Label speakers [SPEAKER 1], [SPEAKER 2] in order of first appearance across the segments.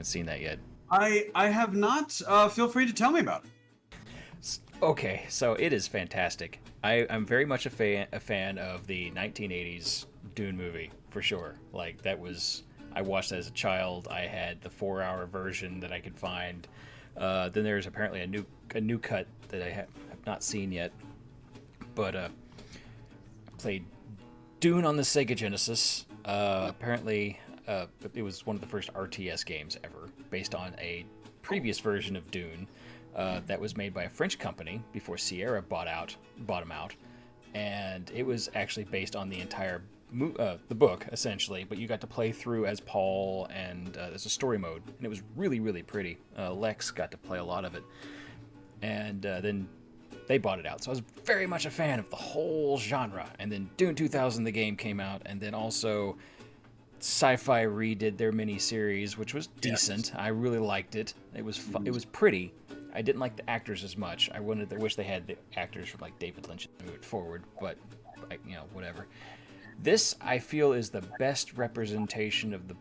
[SPEAKER 1] haven't seen that yet.
[SPEAKER 2] I have not. Feel free to tell me about it.
[SPEAKER 1] Okay, so it is fantastic. I'm very much a fan of the 1980s Dune movie, for sure. Like, that was... I watched that as a child. I had the 4-hour version that I could find. Then there's apparently a new cut that I have not seen yet. But I played Dune on the Sega Genesis. Apparently, it was one of the first RTS games ever, based on a previous version of Dune that was made by a French company before Sierra bought them out, and it was actually based on the entire the book essentially. But you got to play through as Paul, and there's a story mode, and it was really, really pretty. Lex got to play a lot of it, and then they bought it out. So I was very much a fan of the whole genre. And then Dune 2000, the game, came out, and then also Sci-Fi redid their mini-series, which was decent. Yes. I really liked it. It was it was pretty. I didn't like the actors as much. I wish they had the actors from like David Lynch moved forward, but whatever. This, I feel, is the best representation of the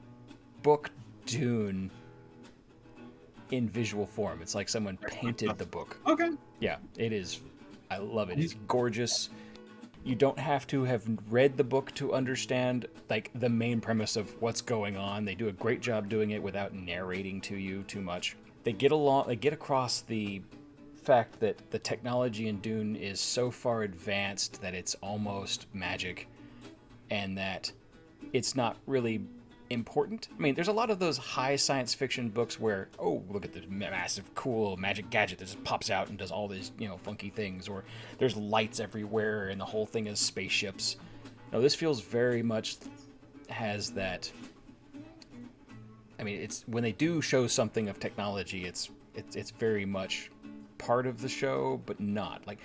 [SPEAKER 1] book Dune in visual form. It's like someone painted the book.
[SPEAKER 2] Okay.
[SPEAKER 1] Yeah, it is. I love it. It's gorgeous. You don't have to have read the book to understand like the main premise of what's going on. They do a great job doing it without narrating to you too much. They get across the fact that the technology in Dune is so far advanced that it's almost magic, and that it's not really important. I mean, there's a lot of those high science fiction books where, oh, look at this massive, cool magic gadget that just pops out and does all these, funky things, or there's lights everywhere and the whole thing is spaceships. No, this feels very much has that. I mean, it's when they do show something of technology, it's very much part of the show, but not. Like,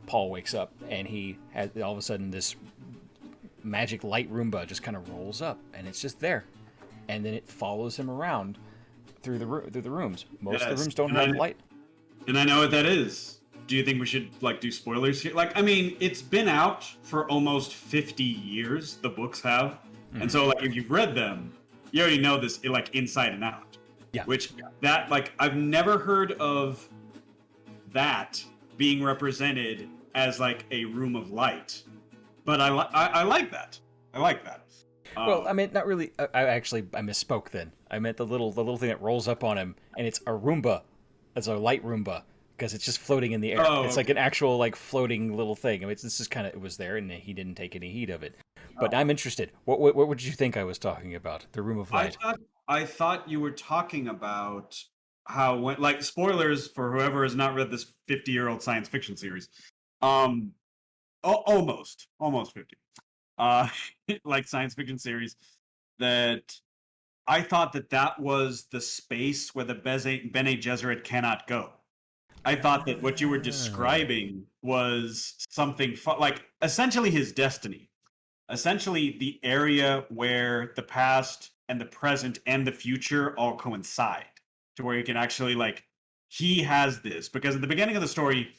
[SPEAKER 1] Paul wakes up and he has all of a sudden this magic light Roomba just kind of rolls up, and it's just there, and then it follows him around through the rooms. Most of the rooms don't have light.
[SPEAKER 2] And I know what that is. Do you think we should do spoilers here? I mean, it's been out for almost 50 years. The books have, and so if you've read them, you already know this inside and out.
[SPEAKER 1] Yeah.
[SPEAKER 2] Which that I've never heard of that being represented as a room of light. But I like that. I like that.
[SPEAKER 1] Well, I mean, not really. I misspoke then. I meant the little thing that rolls up on him, and it's a Roomba. It's a light Roomba, because it's just floating in the air. Oh, it's like an actual floating little thing. I mean, this is it was there, and he didn't take any heed of it. But I'm interested. What would you think I was talking about? The Room of Light.
[SPEAKER 2] I thought you were talking about how when spoilers for whoever has not read this 50-year-old science fiction series. Almost 50. Science fiction series, that I thought that was the space where the Bene Gesserit cannot go. I thought that what you were describing was something essentially his destiny. Essentially the area where the past and the present and the future all coincide, to where you can actually he has this, because at the beginning of the story,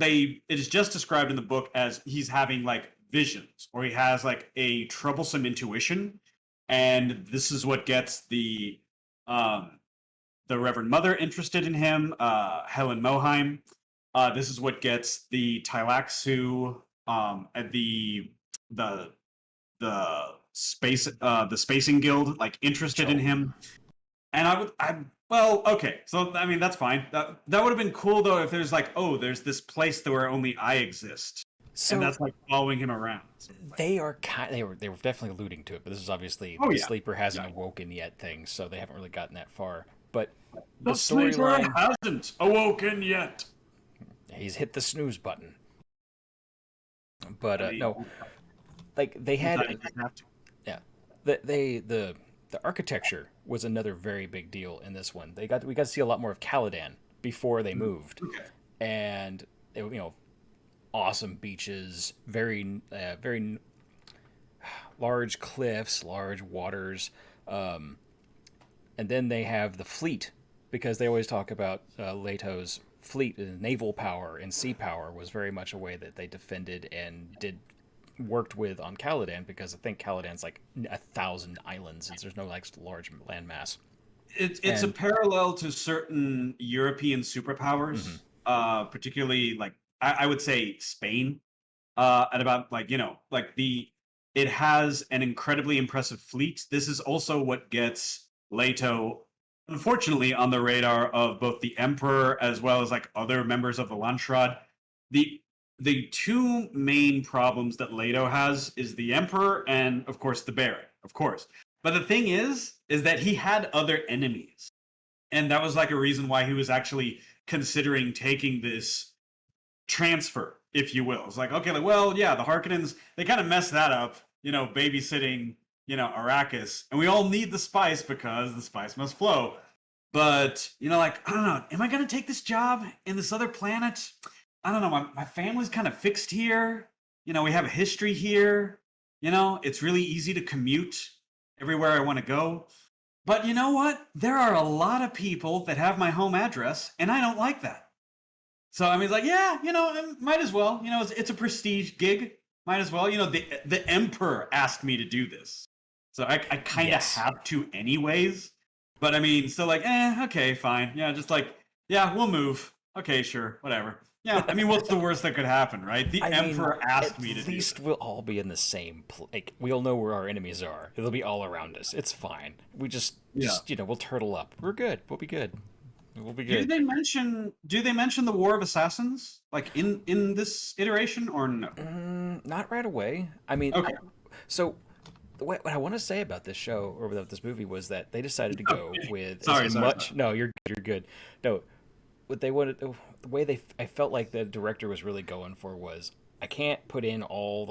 [SPEAKER 2] it is just described in the book as he's having visions, or he has a troublesome intuition, and this is what gets the Reverend Mother interested in him, Helen Moheim. This is what gets the Tleilaxu at the Spacing Guild interested in him. And well, okay, so I mean that's fine. That would have been cool though if there's there's this place where only I exist, so, and that's following him around.
[SPEAKER 1] They were definitely alluding to it, but this is obviously the sleeper hasn't awoken yet thing, so they haven't really gotten that far. But
[SPEAKER 2] the sleeper hasn't awoken yet.
[SPEAKER 1] He's hit the snooze button. But no, they had, yeah, the architecture was another very big deal in this one. We got to see a lot more of Caladan before they moved, and they, awesome beaches, very large cliffs, large waters, and then they have the fleet, because they always talk about Leto's fleet, naval power and sea power was very much a way that they defended and worked with on Caladan, because I think Caladan's 1,000 islands, and there's no large landmass.
[SPEAKER 2] It's a
[SPEAKER 1] And
[SPEAKER 2] parallel to certain European
[SPEAKER 1] mhm.
[SPEAKER 2] superpowers, particularly like I would say Spain, at about like like the it has an incredibly impressive fleet. This is also what gets Leto, unfortunately, on the radar of both the Emperor as well as like other members of the Landschrad. The the two main problems that Leto has is the Emperor and of course the Baron, of course. But the thing is that he had other enemies. And that was like a reason why he was actually considering taking this transfer, if you will. It's like, okay, like, well, yeah, the Harkonnens, they kind of messed that up, babysitting, Arrakis. And we all need the spice because the spice must flow. But, like, I don't know, am I going to take this job in this other planet? I don't know, my family's kind of fixed here. We have a history here. It's really easy to commute everywhere I want to go. But you know what? There are a lot of people that have my home address, and I don't like that. So I mean, it's like, yeah, might as well. It's a prestige gig. Might as well. The emperor asked me to do this, so I kind of
[SPEAKER 1] Yes.
[SPEAKER 2] have to anyways. But I mean, still like, okay, fine. Yeah, just like, yeah, we'll move. Okay, sure, whatever. Yeah, I mean, what's the worst that could happen, right? The
[SPEAKER 1] I mean,
[SPEAKER 2] emperor asked
[SPEAKER 1] at
[SPEAKER 2] me to do
[SPEAKER 1] least
[SPEAKER 2] this.
[SPEAKER 1] we'll all be in the same like we all know where our enemies are. They'll be all around us. It's fine. We
[SPEAKER 2] Yeah.
[SPEAKER 1] we'll turtle up. We're good. We'll be good. We'll be
[SPEAKER 2] Do
[SPEAKER 1] good.
[SPEAKER 2] they mention the War of Assassins like in this iteration or no?
[SPEAKER 1] Not right away. I mean,
[SPEAKER 2] Okay.
[SPEAKER 1] so what I want to say about this show or about this movie was that they decided to go
[SPEAKER 2] Okay.
[SPEAKER 1] with as
[SPEAKER 2] Sorry.
[SPEAKER 1] much. No, you're good. No, what they wanted, the way I felt like the director was really going for was I can't put in all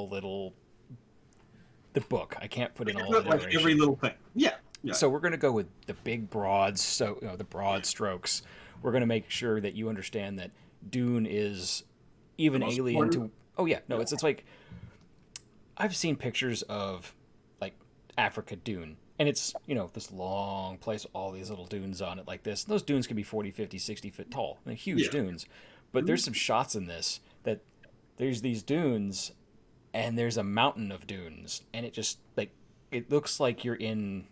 [SPEAKER 1] the book. I can't put in all the
[SPEAKER 2] Like every
[SPEAKER 1] narration.
[SPEAKER 2] little thing. Yeah. Yeah.
[SPEAKER 1] So we're gonna go with the big broad, so the broad strokes. We're gonna make sure that you understand that Dune is
[SPEAKER 2] The
[SPEAKER 1] even
[SPEAKER 2] most
[SPEAKER 1] alien
[SPEAKER 2] important.
[SPEAKER 1] to. Oh yeah, no,
[SPEAKER 2] Yeah.
[SPEAKER 1] it's like I've seen pictures of like Africa dune. And it's, this long place with all these little dunes on it like this. And those dunes can be 40, 50, 60 foot tall. They're huge
[SPEAKER 2] Yeah.
[SPEAKER 1] dunes. But
[SPEAKER 2] Mhm.
[SPEAKER 1] there's some shots in this that there's these dunes and there's a mountain of dunes. And it just, like, it looks like you're in.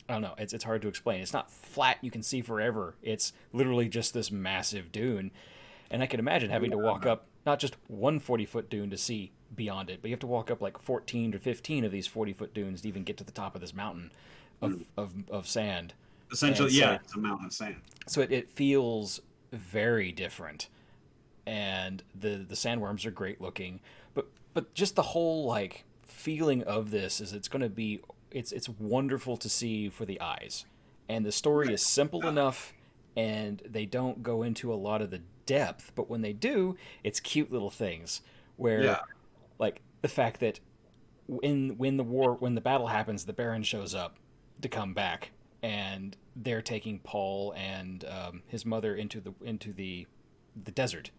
[SPEAKER 1] I don't know. It's hard to explain. It's not flat. You can see forever. It's literally just this massive dune. And I can imagine having to walk up not just one 40-foot dune to see beyond it, but you have to walk up like 14 to 15 of these 40-foot dunes to even get to the top of this mountain
[SPEAKER 2] Mm.
[SPEAKER 1] of sand. And
[SPEAKER 2] Essentially, yeah,
[SPEAKER 1] so,
[SPEAKER 2] it's a mountain of sand.
[SPEAKER 1] it feels very different. And the sandworms are great looking, but just the whole like feeling of this is it's going to be it's wonderful to see for the eyes. And the story
[SPEAKER 2] Right.
[SPEAKER 1] is simple enough and they don't go into a lot of the depth, but when they do, it's cute little things where
[SPEAKER 2] Yeah.
[SPEAKER 1] like the fact that when the battle happens, the Baron shows up to come back, and they're taking Paul and his mother into the desert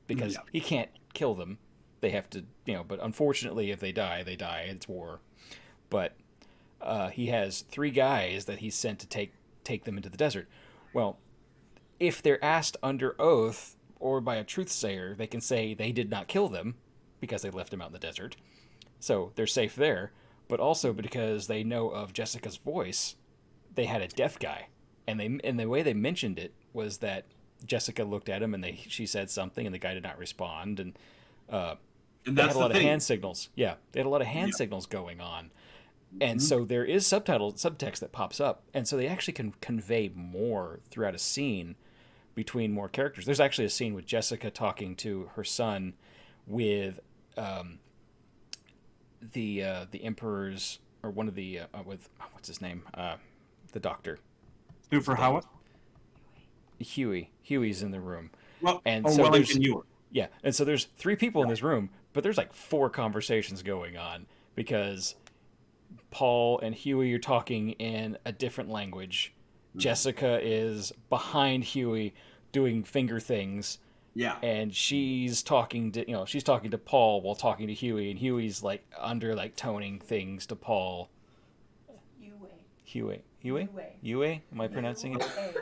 [SPEAKER 1] because
[SPEAKER 2] Yeah.
[SPEAKER 1] he can't kill them. They have to, But unfortunately, if they die, they die. It's war. But he has three guys that he's sent to take them into the desert. Well, if they're asked under oath or by a truth sayer, they can say they did not kill them because they left him out in the desert. So they're safe there. But also because they know of Jessica's voice, they had a deaf guy. And the way they mentioned it was that Jessica looked at him and she said something and the guy did not respond. And
[SPEAKER 2] And
[SPEAKER 1] they had
[SPEAKER 2] that's
[SPEAKER 1] a
[SPEAKER 2] the
[SPEAKER 1] lot of
[SPEAKER 2] thing.
[SPEAKER 1] hand signals. Yeah, they had a lot of hand
[SPEAKER 2] Yeah.
[SPEAKER 1] signals going on. And
[SPEAKER 2] Mhm.
[SPEAKER 1] so there is subtext that pops up. And so they actually can convey more throughout a scene between more characters. There's actually a scene with Jessica talking to her son with um, the emperor's or one of the with what's his name the doctor
[SPEAKER 2] Who for
[SPEAKER 1] the
[SPEAKER 2] how?
[SPEAKER 1] Huey's in the room.
[SPEAKER 2] Well,
[SPEAKER 1] And
[SPEAKER 2] oh,
[SPEAKER 1] so there's
[SPEAKER 2] Wellington Ewer.
[SPEAKER 1] yeah, and so there's three people in
[SPEAKER 2] Right.
[SPEAKER 1] this room, but there's like four conversations going on because Paul and Huey are talking in a different language.
[SPEAKER 2] Mhm.
[SPEAKER 1] Jessica is behind Huey doing finger things,
[SPEAKER 2] Yeah.
[SPEAKER 1] and she's talking to Paul while talking to Huey, and Huey's like under like toning things to Paul. Huey. Am I pronouncing it? Okay.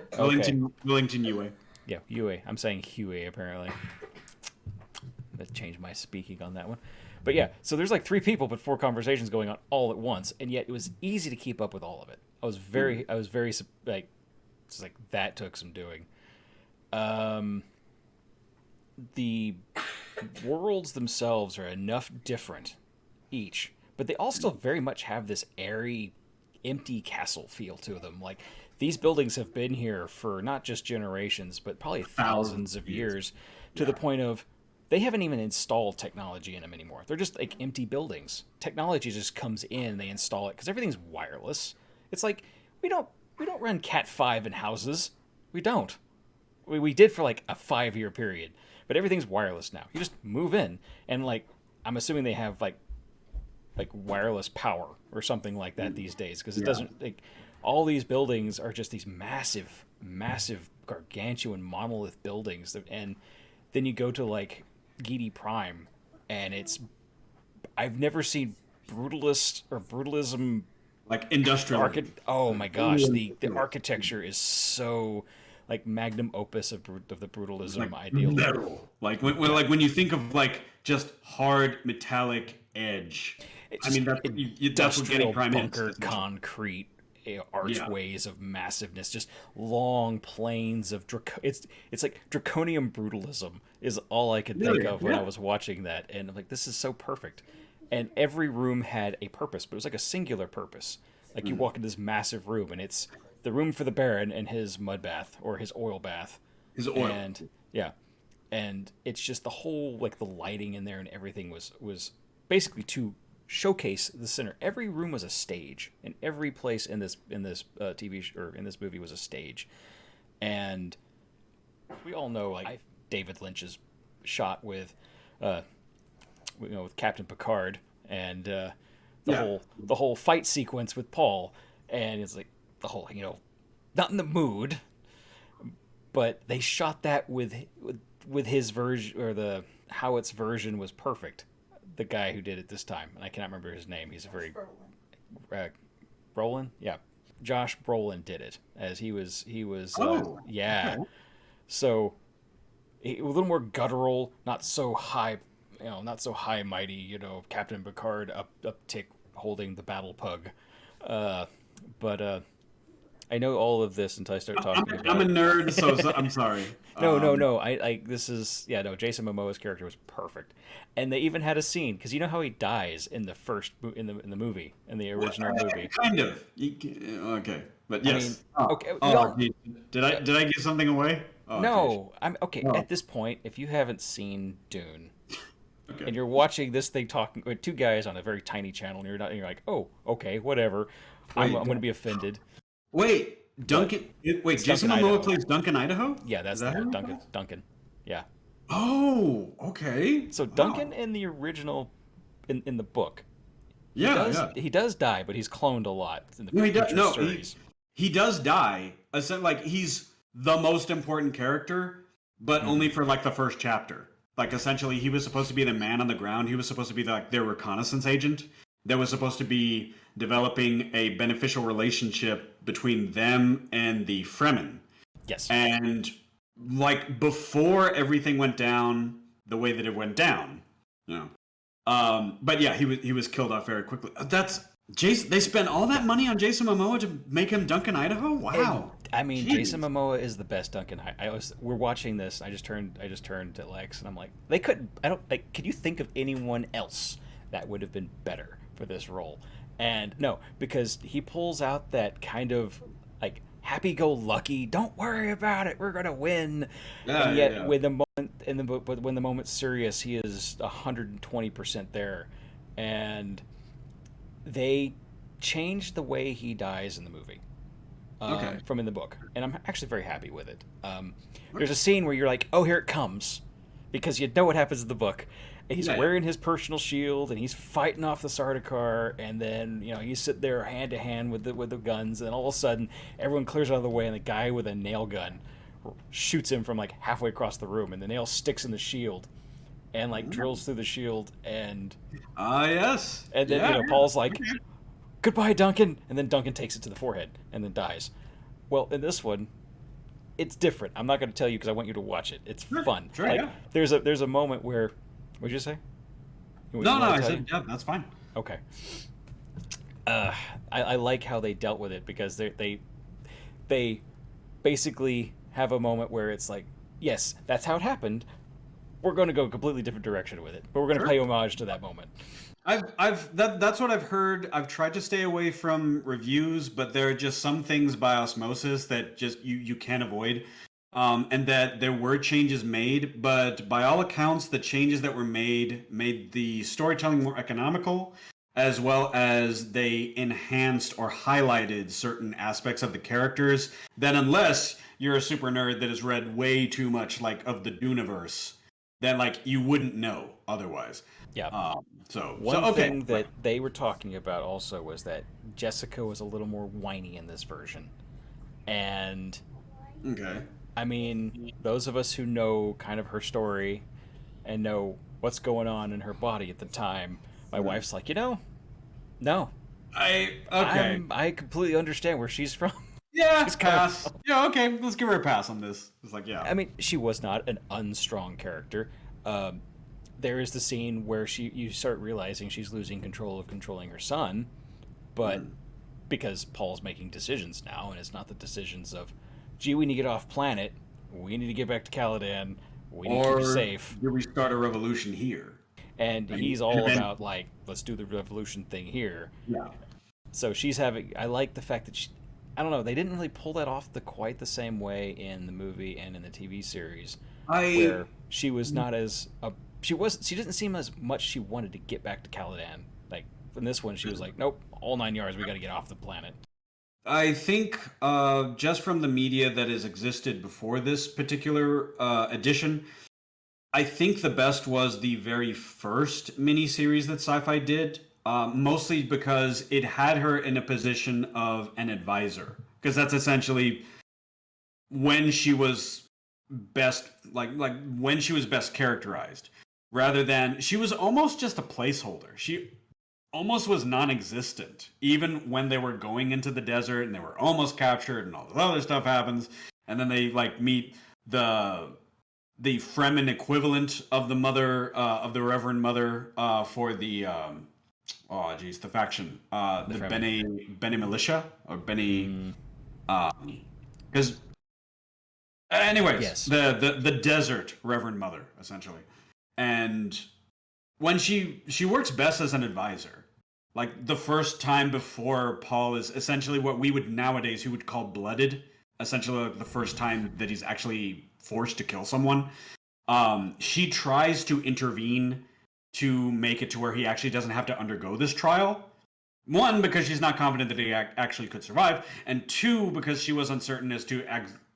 [SPEAKER 2] Wellington Ewer.
[SPEAKER 1] Yeah, Huey. I'm saying Huey apparently. Let's change my speaking on that one. But yeah, so there's like three people but four conversations going on all at once, and yet it was easy to keep up with all of it. I was very like It's like that took some doing. Um, the worlds themselves are enough different each, but they all still very much have this airy, empty castle feel to them. Like these buildings have been here for not just generations, but probably thousands of years, to the point of they haven't even installed technology in them anymore. They're just like empty buildings. Technology just comes in, they install it because everything's wireless. It's like we don't run Cat 5 in houses. We don't. We did for like a 5-year period, but everything's wireless now. You just move in, and like I'm assuming they have like wireless power or something like that these days, because it doesn't like all these buildings are just these massive gargantuan monolith buildings that, and then you go to like Gedi Prime, and I've never seen brutalism
[SPEAKER 2] like industrial.
[SPEAKER 1] Oh my gosh, the architecture is so like magnum opus of the brutalism ideal.
[SPEAKER 2] Metal. Like when you think of like just hard metallic edge. I mean that's what Gedi Prime
[SPEAKER 1] bunker concrete archways of massiveness, just long planes of it's like draconian brutalism is all I could think of when I was watching that, and I'm like, this is so perfect. And every room had a purpose, but it was like a singular purpose. Like you walk into this massive room, and it's the room for the Baron and his mud bath or his oil bath.
[SPEAKER 2] His oil.
[SPEAKER 1] And and it's just the whole like the lighting in there and everything was basically to showcase the center. Every room was a stage, and every place in this TV or in this movie was a stage. And we all know like David Lynch's shot with with Captain Picard and the whole fight sequence with Paul, and it's like the whole not in the mood, but they shot that with his version, or the Howitt's version was perfect. The guy who did it this time, and I cannot remember his name. He's a very Brolin, yeah. Josh Brolin did it as he was. Okay. So a little more guttural, not so high, not so high and mighty. Captain Picard uptick holding the battle pug, but I know all of this until I start talking about.
[SPEAKER 2] I'm a nerd, so I'm sorry.
[SPEAKER 1] No. Jason Momoa's character was perfect, and they even had a scene because you know how he dies in the first in the movie, in the original movie.
[SPEAKER 2] Kind of. Okay, but yes. Did I give something away?
[SPEAKER 1] No, I'm okay. No. At this point, if you haven't seen Dune, and you're watching this thing talking with two guys on a very tiny channel, and you're like, oh, okay, whatever. I'm going to be offended.
[SPEAKER 2] Wait, Duncan. Jason Momoa plays Duncan Idaho?
[SPEAKER 1] Yeah, that's Duncan. Yeah.
[SPEAKER 2] Oh, okay.
[SPEAKER 1] So Duncan in the original, in the book. He does die, but he's cloned a lot in the series.
[SPEAKER 2] He does die. Like he's the most important character, but only for like the first chapter. Like essentially, he was supposed to be the man on the ground. He was supposed to be like their reconnaissance agent. That was supposed to be developing a beneficial relationship between them and the Fremen.
[SPEAKER 1] Yes.
[SPEAKER 2] And like before everything went down the way that it went down, but yeah, he was killed off very quickly. That's Jason. They spent all that money on Jason Momoa to make him Duncan Idaho. Wow.
[SPEAKER 1] I mean, jeez. Jason Momoa is the best Duncan. We're watching this. I just turned to Lex, and I'm like, they couldn't. I don't like. Could you think of anyone else that would have been better for this role? And no, because he pulls out that kind of like happy-go-lucky, don't worry about it, we're gonna win. And yet, when the moment's serious, he is 120% there. And they changed the way he dies in the movie from in the book, and I'm actually very happy with it. There's a scene where you're like, oh, here it comes, because you know what happens in the book. He's wearing his personal shield, and he's fighting off the Sardaukar, and then he's sitting there hand to hand with the guns, and all of a sudden everyone clears out of the way, and the guy with a nail gun shoots him from like halfway across the room, and the nail sticks in the shield, and like drills through the shield, and
[SPEAKER 2] yes,
[SPEAKER 1] and then Paul's like, goodbye, Duncan, and then Duncan takes it to the forehead and then dies. Well, in this one, it's different. I'm not going to tell you because I want you to watch it. It's fun.
[SPEAKER 2] Sure, like,
[SPEAKER 1] there's a moment where. What'd you say?
[SPEAKER 2] I said, yeah, that's fine.
[SPEAKER 1] Okay. I like how they dealt with it, because they basically have a moment where it's like, yes, that's how it happened. We're going to go a completely different direction with it, but we're going to
[SPEAKER 2] Sure.
[SPEAKER 1] pay homage to that moment.
[SPEAKER 2] That's what I've heard. I've tried to stay away from reviews, but there are just some things by osmosis that just you can't avoid. And that there were changes made, but by all accounts, the changes that were made the storytelling more economical, as well as they enhanced or highlighted certain aspects of the characters. That unless you're a super nerd that has read way too much like of the Duneverse, then like you wouldn't know otherwise.
[SPEAKER 1] Yeah.
[SPEAKER 2] So
[SPEAKER 1] One
[SPEAKER 2] okay.
[SPEAKER 1] thing that they were talking about also was that Jessica was a little more whiny in this version. And
[SPEAKER 2] Okay.
[SPEAKER 1] I mean, those of us who know kind of her story and know what's going on in her body at the time, my wife's like, no,
[SPEAKER 2] Okay.
[SPEAKER 1] I completely understand where she's from.
[SPEAKER 2] Yeah,
[SPEAKER 1] She's coming
[SPEAKER 2] pass.
[SPEAKER 1] from.
[SPEAKER 2] Yeah, okay. Let's give her a pass on this. It's like, yeah.
[SPEAKER 1] I mean, she was not an unstrong character. There is the scene where you start realizing she's losing control of controlling her son, but because Paul's making decisions now, and it's not the decisions of, gee, we need to get off planet, we need to get back to Caladan, we need to keep
[SPEAKER 2] Or
[SPEAKER 1] it safe.
[SPEAKER 2] do we start a revolution here?
[SPEAKER 1] And he's all about like, let's do the revolution thing here.
[SPEAKER 2] Yeah.
[SPEAKER 1] So she's having. I like the fact that I don't know. They didn't really pull that off quite the same way in the movie and in the TV series, where she was not as she didn't seem as much she wanted to get back to Caladan. Like in this one, she was like, nope, all 9 yards, we got to get off the planet.
[SPEAKER 2] I think just from the media that has existed before this particular edition, I think the best was the very first miniseries that Sci-Fi did, mostly because it had her in a position of an advisor, because that's essentially when she was best, like when she was best characterized, rather than she was almost just a placeholder. She almost was non-existent, even when they were going into the desert and they were almost captured and all this other stuff happens, and then they like meet the Fremen equivalent of the mother of the Reverend Mother for the the faction, the Bene Militia or Bene because anyways,
[SPEAKER 1] Yes.
[SPEAKER 2] the desert Reverend Mother essentially. And when she works best as an advisor, like the first time before Paul is essentially what we would nowadays who would call blooded, essentially like the first time that he's actually forced to kill someone. She tries to intervene to make it to where he actually doesn't have to undergo this trial. One, because she's not confident that he actually could survive, and two, because she was uncertain as to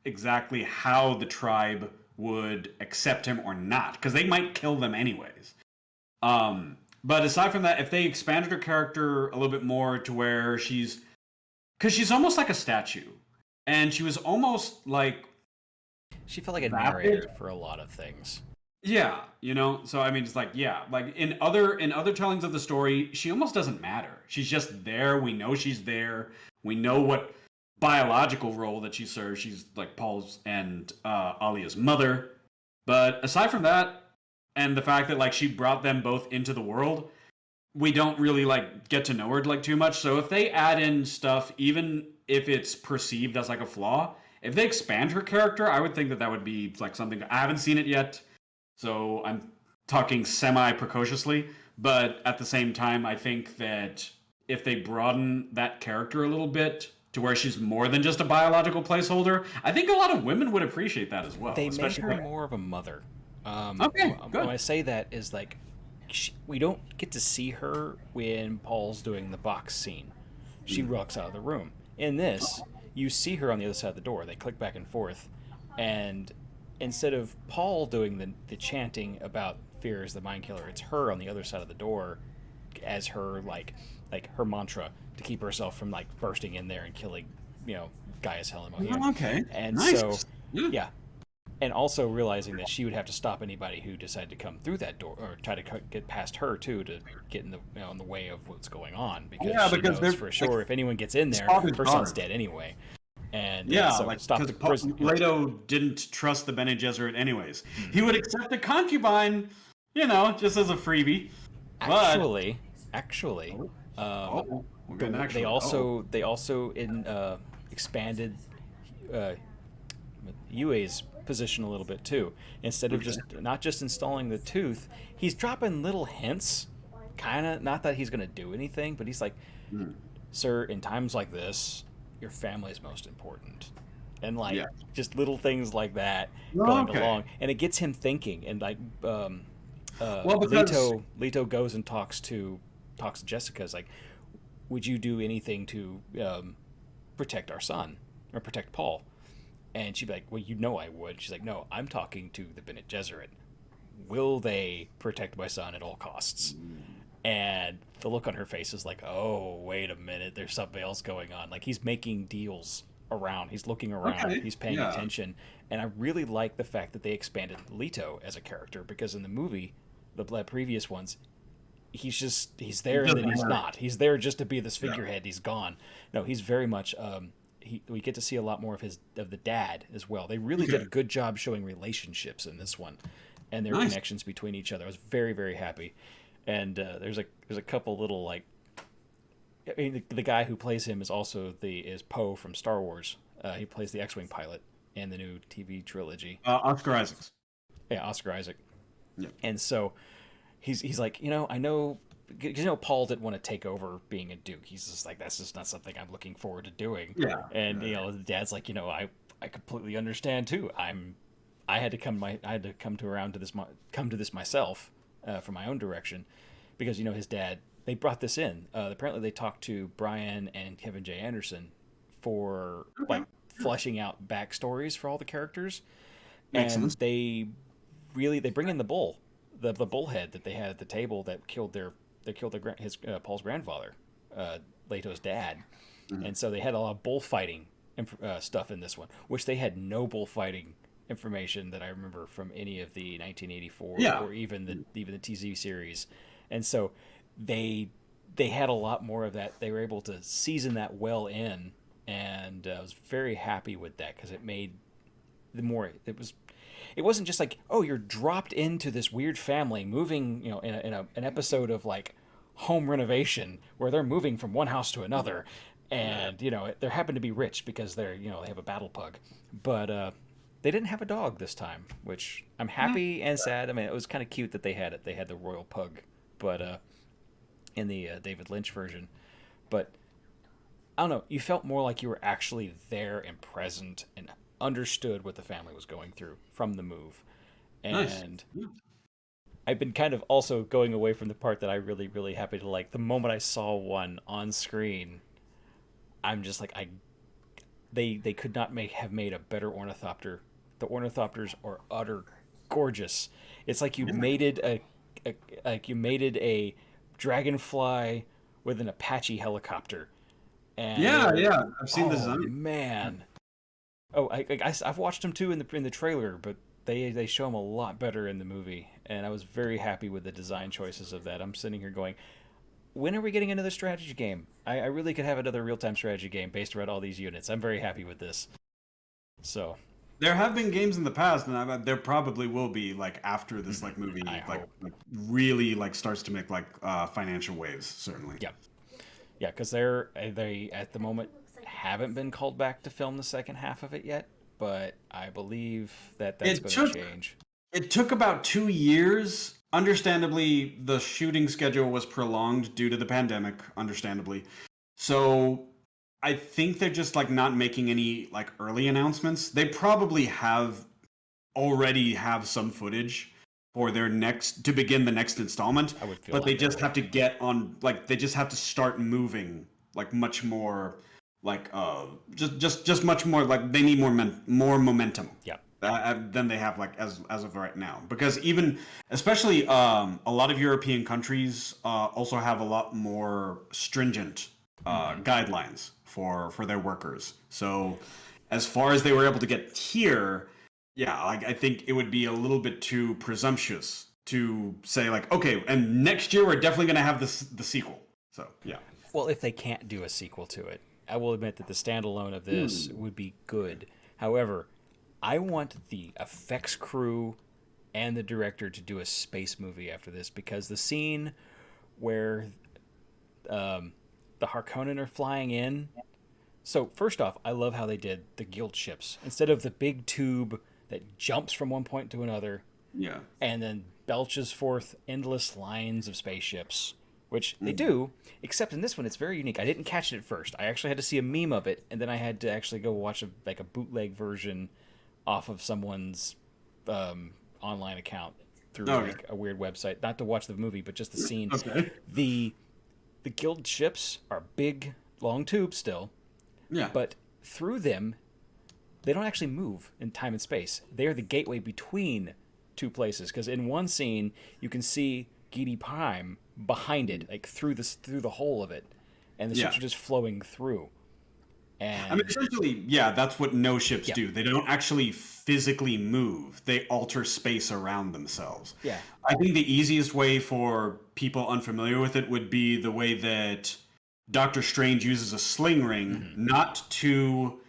[SPEAKER 2] exactly how the tribe would accept him or not, because they might kill them anyways. But aside from that, if they expanded her character a little bit more to where because she's almost like a statue, and she was almost like
[SPEAKER 1] She felt like a narrator for a lot of things.
[SPEAKER 2] yeah, so I mean it's like like in other tellings of the story, she almost doesn't matter. She's just there. We know she's there. We know what biological role that she serves. She's like Paul's and Alia's mother. But aside from that, and the fact that like she brought them both into the world, we don't really like get to know her like too much. So if they add in stuff, even if it's perceived as like a flaw, if they expand her character, I would think that would be like something. I haven't seen it yet, so I'm talking semi-precociously. But at the same time, I think that if they broaden that character a little bit to where she's more than just a biological placeholder, I think a lot of women would appreciate that as well.
[SPEAKER 1] They made her more of a mother.
[SPEAKER 2] Okay, good.
[SPEAKER 1] When I say that is like, we don't get to see her when Paul's doing the box scene. She walks out of the room. In this, you see her on the other side of the door. They click back and forth, and instead of Paul doing the chanting about fear is the mind killer, it's her on the other side of the door as her like her mantra to keep herself from like bursting in there and killing Gaius Helen Mohiam.
[SPEAKER 2] Okay,
[SPEAKER 1] And
[SPEAKER 2] nice.
[SPEAKER 1] so yeah. And also realizing that she would have to stop anybody who decided to come through that door or try to get past her too, to get in the in the way of what's going on, because she knows for sure if anyone gets in there, her son's dead anyway. And so
[SPEAKER 2] like
[SPEAKER 1] stop
[SPEAKER 2] because
[SPEAKER 1] the prison.
[SPEAKER 2] Leto didn't trust the Bene Gesserit anyways. He would accept a concubine, just as a freebie.
[SPEAKER 1] Actually, they also expanded Yue's position a little bit too. Instead of just not just installing the tooth, he's dropping little hints. Kind of, not that he's going to do anything, but he's like,
[SPEAKER 2] Mm.
[SPEAKER 1] "Sir, in times like this, your family is most important." And like
[SPEAKER 2] Yeah.
[SPEAKER 1] just little things like that
[SPEAKER 2] Oh,
[SPEAKER 1] going
[SPEAKER 2] okay.
[SPEAKER 1] along, and it gets him thinking. And like
[SPEAKER 2] Well, because
[SPEAKER 1] Leto goes and talks to Jessica. Is like, would you do anything to protect our son or protect Paul? And she'd be like, well, you know I would. She's like, no, I'm talking to the Bene Gesserit. Will they protect my son at all costs? And the look on her face is like, oh, wait a minute, there's something else going on. Like he's making deals around, he's looking around,
[SPEAKER 2] okay,
[SPEAKER 1] he's paying
[SPEAKER 2] yeah,
[SPEAKER 1] attention. And I really like the fact that they expanded Leto as a character, because in the movie, the previous ones, he's
[SPEAKER 2] it
[SPEAKER 1] there and then
[SPEAKER 2] doesn't
[SPEAKER 1] he's
[SPEAKER 2] work.
[SPEAKER 1] not. He's there just to be this
[SPEAKER 2] Yeah,
[SPEAKER 1] figurehead. He's gone. No, he's very much. We get to see a lot more of the dad as well. They really did
[SPEAKER 2] okay,
[SPEAKER 1] a good job showing relationships in this one, and their
[SPEAKER 2] nice.
[SPEAKER 1] connections between each other. I was very very happy. And there's a couple little like, I mean, the guy who plays him is also is Poe from Star Wars. He plays the X-wing pilot in the new TV trilogy.
[SPEAKER 2] Oscar Isaacs.
[SPEAKER 1] Yeah, Oscar Isaac.
[SPEAKER 2] Yeah,
[SPEAKER 1] And so he's like, I know, because Paul didn't want to take over being a duke. He's just like, that's just not something I'm looking forward to doing.
[SPEAKER 2] yeah,
[SPEAKER 1] And
[SPEAKER 2] yeah.
[SPEAKER 1] the dad's like, I completely understand too. I had to come to this myself, for my own direction, because his dad. They brought this in. Apparently, they talked to Brian and Kevin J. Anderson for
[SPEAKER 2] Okay,
[SPEAKER 1] like fleshing out backstories for all the characters,
[SPEAKER 2] makes
[SPEAKER 1] and
[SPEAKER 2] sense.
[SPEAKER 1] they bring in the the bullhead that they had at the table that killed his Paul's grandfather, Leto's dad.
[SPEAKER 2] Mhm.
[SPEAKER 1] And so they had a lot of bullfighting stuff in this one, which they had no bullfighting information that I remember from any of the 1984
[SPEAKER 2] Yeah,
[SPEAKER 1] or even the TV series. And so they they had a lot more of that. They were able to season that well in, and I was very happy with that, because it made the more it wasn't just like, oh, you're dropped into this weird family moving, an episode of like home renovation where they're moving from one house to another,
[SPEAKER 2] yeah,
[SPEAKER 1] and they happen to be rich because they have a battle pug, but they didn't have a dog this time, which I'm happy and sad. I mean, it was kind of cute that they had it. They had the royal pug, but in the David Lynch version, but I don't know. You felt more like you were actually there and present and understood what the family was going through from the move.
[SPEAKER 2] nice.
[SPEAKER 1] And I've been kind of also going away from the part that I really, really happy to like. The moment I saw one on screen, I'm just like, they could not have made a better ornithopter. The ornithopters are utter gorgeous. It's like
[SPEAKER 2] Yeah,
[SPEAKER 1] you mated a dragonfly with an Apache helicopter, and
[SPEAKER 2] yeah,
[SPEAKER 1] they're,
[SPEAKER 2] yeah. I've seen the
[SPEAKER 1] oh
[SPEAKER 2] design.
[SPEAKER 1] man. Oh, I've watched them too in the trailer, but they show them a lot better in the movie, and I was very happy with the design choices of that. I'm sitting here going, when are we getting another strategy game? I really could have another real time strategy game based around all these units. I'm very happy with this. So
[SPEAKER 2] There have been games in the past, and there probably will be like after this like
[SPEAKER 1] I
[SPEAKER 2] movie
[SPEAKER 1] hope,
[SPEAKER 2] like really like starts to make like financial waves. Certainly,
[SPEAKER 1] yeah, yeah, because they at the moment haven't been called back to film the second half of it yet, but I believe that that's
[SPEAKER 2] it
[SPEAKER 1] going to
[SPEAKER 2] took
[SPEAKER 1] change.
[SPEAKER 2] it took about 2 years. Understandably, the shooting schedule was prolonged due to the pandemic. Understandably, so I think they're just like not making any like early announcements. They probably already have some footage for their next to begin the next installment,
[SPEAKER 1] I would feel
[SPEAKER 2] but they
[SPEAKER 1] like they
[SPEAKER 2] just
[SPEAKER 1] would.
[SPEAKER 2] have to get on like they just have to start moving like much more like just much more like they need more momentum
[SPEAKER 1] Yeah.
[SPEAKER 2] than they have like as of right now, because even especially a lot of European countries also have a lot more stringent
[SPEAKER 1] Mm-hmm.
[SPEAKER 2] guidelines for their workers. So as far as they were able to get here, yeah, like I think it would be a little bit too presumptuous to say like, okay, and next year we're definitely going to have the sequel. So yeah.
[SPEAKER 1] Well, if they can't do a sequel to it, I will admit that the standalone of this
[SPEAKER 2] Hmm.
[SPEAKER 1] would be good. However, I want the effects crew and the director to do a space movie after this, because the scene where the Harkonnen are flying in So first off, I love how they did the guild ships. Instead of the big tube that jumps from one point to another
[SPEAKER 2] Yeah.
[SPEAKER 1] and then belches forth endless lines of spaceships, which they
[SPEAKER 2] Mm.
[SPEAKER 1] do, except in this one it's very unique. I didn't catch it at first. I actually had to see a meme of it, and then I had to actually go watch a bootleg version off of someone's online account through
[SPEAKER 2] Okay.
[SPEAKER 1] like a weird website. Not to watch the movie, but just the scene.
[SPEAKER 2] Okay.
[SPEAKER 1] The the guild ships are big, long tubes still,
[SPEAKER 2] Yeah.
[SPEAKER 1] but through them, they don't actually move in time and space. They are the gateway between two places. Because in one scene, you can see Gidi Prime behind it, like through the hole of it, and the
[SPEAKER 2] Yeah.
[SPEAKER 1] ships are just flowing through.
[SPEAKER 2] I
[SPEAKER 1] And
[SPEAKER 2] mean, essentially, yeah, that's what no ships
[SPEAKER 1] yeah,
[SPEAKER 2] do. They don't actually physically move. They alter space around themselves.
[SPEAKER 1] yeah,
[SPEAKER 2] I think the easiest way for people unfamiliar with it would be the way that Doctor Strange uses a sling ring,
[SPEAKER 1] hmm
[SPEAKER 2] not to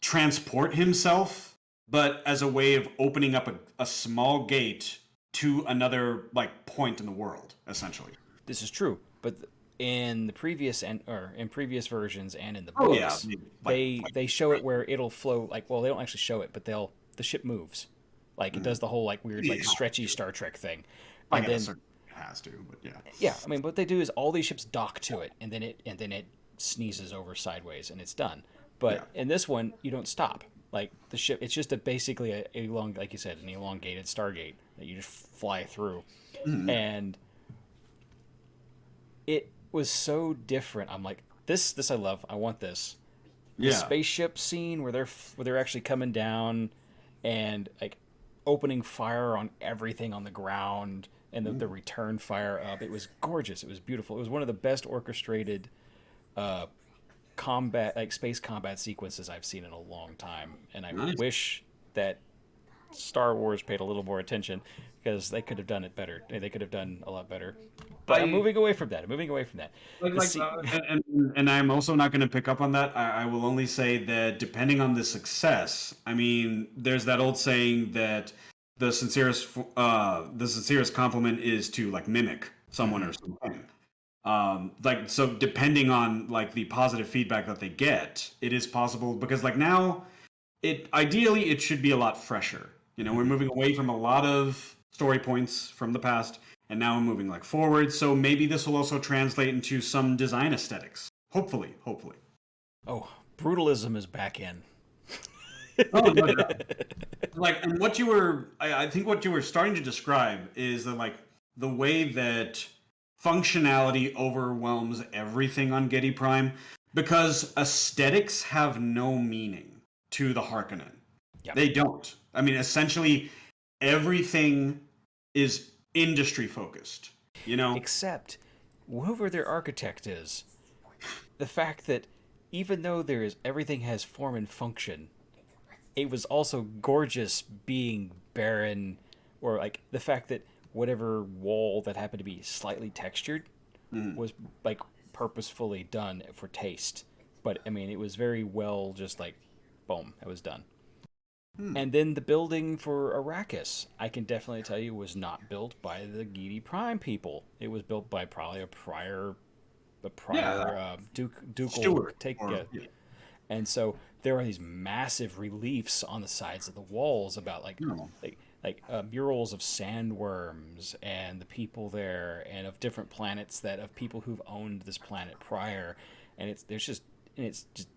[SPEAKER 2] transport himself, but as a way of opening up a small gate to another like point in the world, essentially.
[SPEAKER 1] this is true. But in the previous or in previous versions and in the
[SPEAKER 2] Oh yeah,
[SPEAKER 1] books,
[SPEAKER 2] like,
[SPEAKER 1] they show it where it'll flow. Like, well, they don't actually show it, but the ship moves. Like it does the whole like weird like
[SPEAKER 2] yeah,
[SPEAKER 1] stretchy Star Trek thing,
[SPEAKER 2] I
[SPEAKER 1] and
[SPEAKER 2] guess
[SPEAKER 1] then
[SPEAKER 2] it has to, but yeah.
[SPEAKER 1] yeah, I mean, what they do is all these ships dock to it, and then it sneezes over sideways, and it's done.
[SPEAKER 2] Yeah.
[SPEAKER 1] But in this one, you don't stop. Like the ship, it's just basically a long, like you said, an elongated Stargate that you just fly through,
[SPEAKER 2] Mhm.
[SPEAKER 1] and it was so different. I'm like, this I love. I want this. The
[SPEAKER 2] Yeah.
[SPEAKER 1] spaceship scene where they're actually coming down, and like opening fire on everything on the ground and the return fire up. It was gorgeous. It was beautiful. It was one of the best orchestrated uh, combat, like space combat sequences I've seen in a long time. And I
[SPEAKER 2] Nice.
[SPEAKER 1] wish that Star Wars paid a little more attention because they could have done it better. They could have done a lot better. But I'm
[SPEAKER 2] I
[SPEAKER 1] moving away from that. I'm moving away from that. The
[SPEAKER 2] like, and I'm also not going to pick up on that. I will only say that depending on the success, I mean, there's that old saying that the sincerest compliment is to like mimic someone
[SPEAKER 1] Mhm.
[SPEAKER 2] or something. Like so, depending on like the positive feedback that they get, it is possible because like now, it ideally it should be a lot fresher. You know, we're
[SPEAKER 1] Mhm.
[SPEAKER 2] moving away from a lot of story points from the past, and now we're moving like forward. So maybe this will also translate into some design aesthetics. Hopefully, hopefully.
[SPEAKER 1] Oh, brutalism is back in.
[SPEAKER 2] Oh, no doubt. Like, and what you were, I think what you were starting to describe is that like the way that functionality overwhelms everything on Getty Prime because aesthetics have no meaning to the Harkonnen.
[SPEAKER 1] Yep.
[SPEAKER 2] They don't. I mean, essentially, everything is industry focused. You know?
[SPEAKER 1] Except whoever their architect is, the fact that even though everything has form and function, it was also gorgeous being barren, or like the fact that whatever wall that happened to be slightly textured
[SPEAKER 2] Mhm.
[SPEAKER 1] was like purposefully done for taste. But I mean, it was very well just like boom, it was done.
[SPEAKER 2] Hmm.
[SPEAKER 1] And then the building for Arrakis, I can definitely tell you, was not built by the Gedi Prime people. It was built by probably a
[SPEAKER 2] Yeah,
[SPEAKER 1] prior ducal
[SPEAKER 2] Stewart.
[SPEAKER 1] take.
[SPEAKER 2] Or, yeah.
[SPEAKER 1] And so there are these massive reliefs on the sides of the walls about
[SPEAKER 2] No.
[SPEAKER 1] murals of sandworms and the people there, and of different planets that of people who've owned this planet prior, and it's just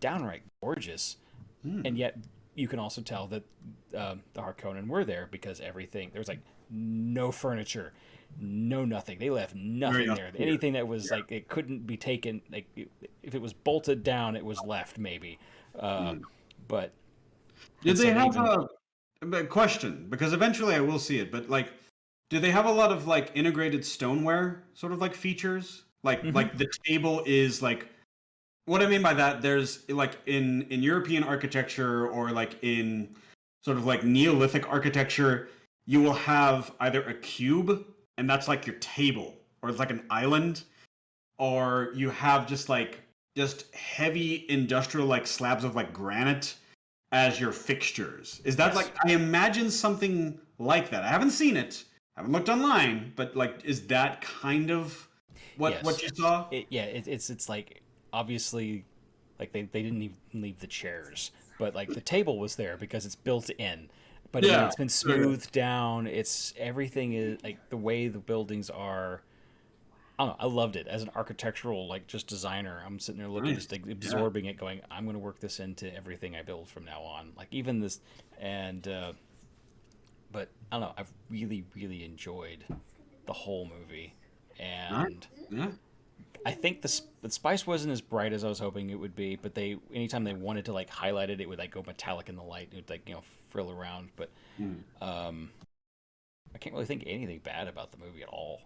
[SPEAKER 1] downright gorgeous,
[SPEAKER 2] Hmm.
[SPEAKER 1] and yet you can also tell that the Harkonnen were there because everything there was like no furniture, no nothing. They left
[SPEAKER 2] Very
[SPEAKER 1] nothing there.
[SPEAKER 2] austere.
[SPEAKER 1] Anything that was
[SPEAKER 2] Yeah.
[SPEAKER 1] like it couldn't be taken. Like if it was bolted down, it was left maybe.
[SPEAKER 2] Hmm.
[SPEAKER 1] But
[SPEAKER 2] Did
[SPEAKER 1] and
[SPEAKER 2] they
[SPEAKER 1] so
[SPEAKER 2] have
[SPEAKER 1] even
[SPEAKER 2] a question? Because eventually I will see it, but like, do they have a lot of like integrated stoneware sort of like features?
[SPEAKER 1] Mhm.
[SPEAKER 2] Like the table is like what I mean by that. There's like in European architecture or like in sort of like Neolithic architecture, you will have either a cube and that's like your table, or it's like an island, or you have just heavy industrial like slabs of like granite as your fixtures. Is that
[SPEAKER 1] yes,
[SPEAKER 2] like I imagine something like that? I haven't seen it. I haven't looked online, but like is that kind of what
[SPEAKER 1] yes,
[SPEAKER 2] you saw?
[SPEAKER 1] it's like obviously Like they didn't even leave the chairs, but like the table was there because it's built in. But
[SPEAKER 2] Yeah,
[SPEAKER 1] it's been smoothed down. It's everything is like the way the buildings are. I don't know. I loved it as an architectural like just designer. I'm sitting there looking,
[SPEAKER 2] nice.
[SPEAKER 1] just like
[SPEAKER 2] Yeah,
[SPEAKER 1] absorbing it, going, I'm going to work this into everything I build from now on. Like even this, and but I don't know. I've really enjoyed the whole movie,
[SPEAKER 2] nice.
[SPEAKER 1] and
[SPEAKER 2] Yeah,
[SPEAKER 1] I think the spice wasn't as bright as I was hoping it would be. But they anytime they wanted to like highlight it, it would like go metallic in the light. It would like frill around. But
[SPEAKER 2] mm.
[SPEAKER 1] I can't really think anything bad about the movie at all.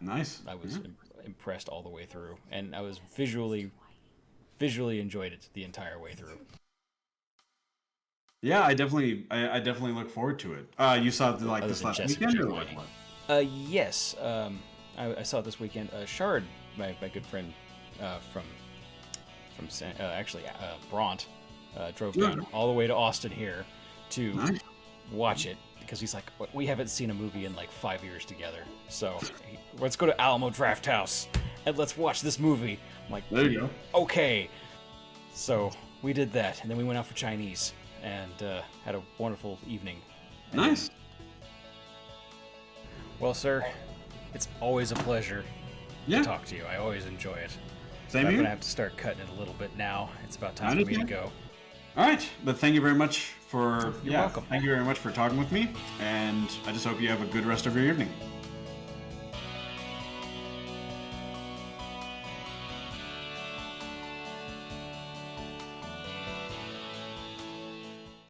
[SPEAKER 2] Nice.
[SPEAKER 1] I was
[SPEAKER 2] Yeah.
[SPEAKER 1] impressed all the way through, and I was visually enjoyed it the entire way through.
[SPEAKER 2] Yeah, I definitely look forward to it. You saw it like
[SPEAKER 1] Other
[SPEAKER 2] this
[SPEAKER 1] than
[SPEAKER 2] last
[SPEAKER 1] Jessica
[SPEAKER 2] weekend or
[SPEAKER 1] Giovanni.
[SPEAKER 2] what?
[SPEAKER 1] Yes. I saw it this weekend. Shard, my good friend from Bront, drove down all the way to Austin here to
[SPEAKER 2] Nice.
[SPEAKER 1] watch it because he's like, we haven't seen a movie in like 5 years together, so let's go to Alamo Draft House and let's watch this movie. I'm like,
[SPEAKER 2] There you go.
[SPEAKER 1] okay. So we did that, and then we went out for Chinese and had a wonderful evening.
[SPEAKER 2] Nice.
[SPEAKER 1] Well, sir, it's always a pleasure
[SPEAKER 2] Yeah.
[SPEAKER 1] to talk to you. I always enjoy it.
[SPEAKER 2] Same
[SPEAKER 1] I'm
[SPEAKER 2] here.
[SPEAKER 1] gonna have to start cutting it a little bit now. It's about
[SPEAKER 2] I
[SPEAKER 1] time for me to
[SPEAKER 2] understand.
[SPEAKER 1] go.
[SPEAKER 2] All right, but thank you very much for
[SPEAKER 1] You're welcome.
[SPEAKER 2] Thank you very much for talking with me, and I just hope you have a good rest of your evening.